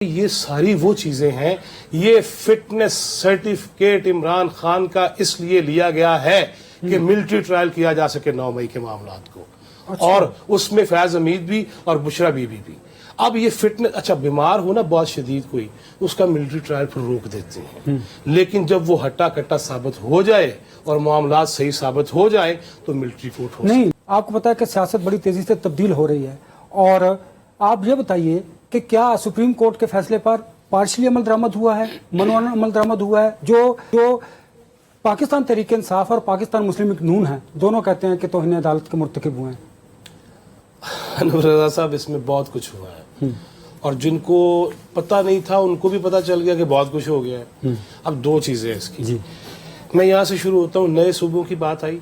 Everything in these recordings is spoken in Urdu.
یہ ساری وہ چیزیں ہیں. یہ فٹنس سرٹیفکیٹ عمران خان کا اس لیے لیا گیا ہے کہ ملٹری ٹرائل کیا جا سکے 9 مئی کے معاملات کو. اور اس میں فیاض حمید بھی اور بشرا بی بی بھی. اب یہ فٹنس اچھا بیمار ہونا بہت شدید کوئی اس کا ملٹری ٹرائل پھر روک دیتے ہیں. لیکن جب وہ ہٹا کٹا ثابت ہو جائے اور معاملات صحیح ثابت ہو جائے تو ملٹری کورٹ ہو نہیں. آپ کو پتا ہے کہ سیاست بڑی تیزی سے تبدیل ہو رہی ہے، اور آپ یہ بتائیے کہ کیا سپریم کورٹ کے فیصلے پر پارشلی عمل درآمد ہوا ہے، منوانہ عمل درآمد ہوا ہے؟ جو پاکستان تحریک انصاف اور پاکستان مسلم لیگ نون ہیں، دونوں کہتے ہیں کہ توہین عدالت کے مرتکب ہوئے ہیں. انور رضا صاحب اس میں بہت کچھ ہوا ہے، اور جن کو پتہ نہیں تھا ان کو بھی پتہ چل گیا کہ بہت کچھ ہو گیا ہے. اب دو چیزیں اس کی. میں یہاں سے شروع ہوتا ہوں. نئے صوبوں کی بات آئی،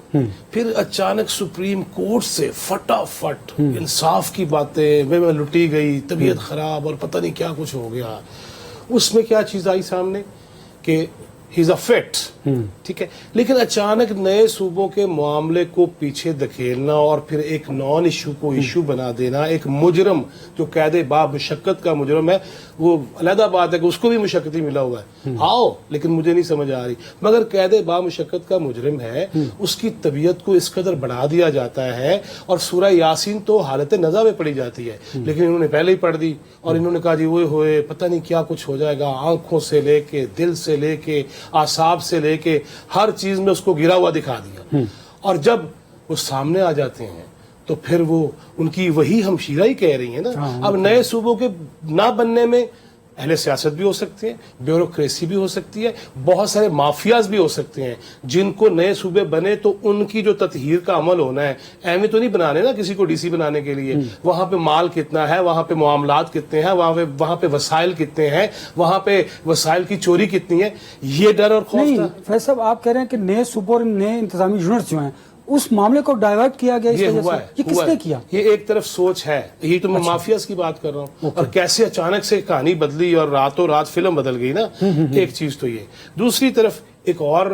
پھر اچانک سپریم کورٹ سے فٹافٹ انصاف کی باتیں، میں لٹی گئی، طبیعت خراب اور پتہ نہیں کیا کچھ ہو گیا. اس میں کیا چیز آئی سامنے کہ ہی از اے فٹ، ٹھیک ہے. لیکن اچانک نئے صوبوں کے معاملے کو پیچھے دھکیلنا اور پھر ایک نان ایشو کو ایشو بنا دینا. ایک مجرم جو قید باب مشقت کا مجرم ہے، وہ علیحدہ بات ہے کہ اس کو بھی مشقتی ملا ہوا ہے، آؤ، لیکن مجھے نہیں سمجھ آ رہی. مگر قید باب مشقت کا مجرم ہے، اس کی طبیعت کو اس قدر بڑھا دیا جاتا ہے، اور سورہ یاسین تو حالت نزا میں پڑھی جاتی ہے، لیکن انہوں نے پہلے ہی پڑھ دی اور انہوں نے کہا جی وہ ہوئے پتہ نہیں کیا کچھ ہو جائے گا. آنکھوں سے لے کے دل سے لے کے اعصاب سے لے کے ہر چیز میں اس کو گرا ہوا دکھا دیا. اور جب وہ سامنے آ جاتے ہیں تو پھر وہ ان کی وہی ہمشیرہ ہی کہہ رہی ہیں نا. اب نئے صوبوں کے نہ بننے میں اہل سیاست بھی ہو سکتے ہیں، بیوروکریسی بھی ہو سکتی ہے، بہت سارے مافیاز بھی ہو سکتے ہیں جن کو نئے صوبے بنے تو ان کی جو تطہیر کا عمل ہونا ہے. ایویں تو نہیں بنانے نا کسی کو ڈی سی بنانے کے لیے. وہاں پہ مال کتنا ہے، وہاں پہ معاملات کتنے ہیں، وہاں پہ وسائل کتنے ہیں، وہاں پہ وسائل کی چوری کتنی ہے، یہ ڈر اور خوف تھا. فیصل صاحب آپ کہہ رہے ہیں کہ نئے صوبوں اور نئے انتظامی یونٹس جو ہیں اس معاملے کو ڈائیورٹ کیا گیا. یہ ہوا ہے، یہ کس نے کیا؟ یہ ایک طرف سوچ ہے. یہی تو میں مافیاز کی بات کر رہا ہوں. اور کیسے اچانک سے کہانی بدلی اور راتوں رات فلم بدل گئی نا. ایک چیز تو یہ. دوسری طرف ایک اور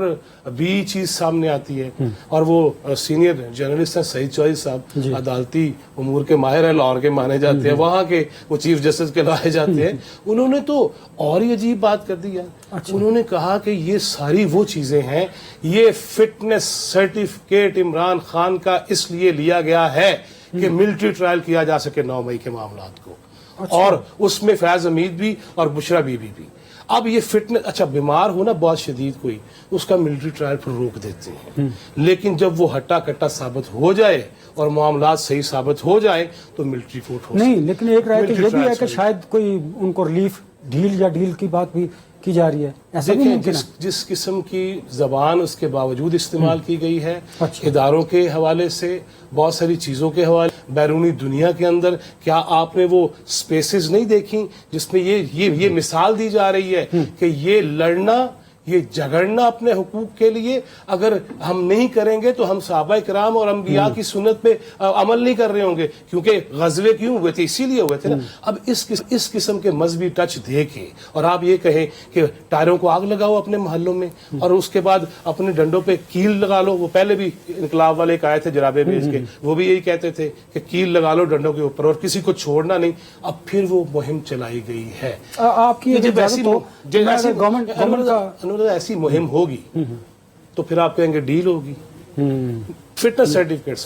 بھی چیز سامنے آتی ہے، اور وہ سینئر جرنلسٹ ہیں سعید چوہدری صاحب، عدالتی امور کے ماہر ہیں، لاہور کے مانے جاتے ہیں، وہاں کے وہ چیف جسٹس کے لائے جاتے ہیں. انہوں نے تو اور ہی عجیب بات کر دی. انہوں نے کہا کہ یہ ساری وہ چیزیں ہیں، یہ فٹنس سرٹیفکیٹ عمران خان کا اس لیے لیا گیا ہے کہ ملٹری ٹرائل کیا جا سکے 9 مئی کے معاملات کو. اور اس میں فیاض حمید بھی اور بشرا بی بی بھی. اب یہ فٹنس اچھا بیمار ہونا بہت شدید کوئی اس کا ملٹری ٹرائل پھر روک دیتے ہیں. لیکن جب وہ ہٹا کٹا ثابت ہو جائے اور معاملات صحیح ثابت ہو جائے تو ملٹری کورٹ ہو نہیں. لیکن ایک رائے تو یہ بھی ہے کہ شاید کوئی ان کو ریلیف ڈھیل کی بات بھی کی جا رہی ہے. ایسا نہیں ممکن ہے. جس قسم کی زبان اس کے باوجود استعمال کی گئی ہے، اداروں کے حوالے سے، بہت ساری چیزوں کے حوالے، بیرونی دنیا کے اندر، کیا آپ نے وہ سپیسز نہیں دیکھی جس میں یہ مثال دی جا رہی ہے کہ یہ لڑنا، یہ جھگڑنا اپنے حقوق کے لیے اگر ہم نہیں کریں گے تو ہم صحابہ کرام اور انبیاء کی سنت پہ عمل نہیں کر رہے ہوں گے. کیونکہ غزوے کیوں ہوئے تھے؟ اسی لیے ہوئے تھے نا. اب اس قسم کے مذہبی ٹچ دے کے اور آپ یہ کہیں کہ ٹائروں کو آگ لگاؤ اپنے محلوں میں اور اس کے بعد اپنے ڈنڈوں پہ کیل لگا لو. وہ پہلے بھی انقلاب والے ایک آئے تھے جرابے بیچ کے، وہ بھی یہی کہتے تھے کہ کیل لگا لو ڈنڈوں کے اوپر اور کسی کو چھوڑنا نہیں. اب پھر وہ مہم چلائی گئی ہے. آپ کی ایسی مہم ہوگی تو پھر آپ کہیں گے ڈیل ہوگی. Fitness certificate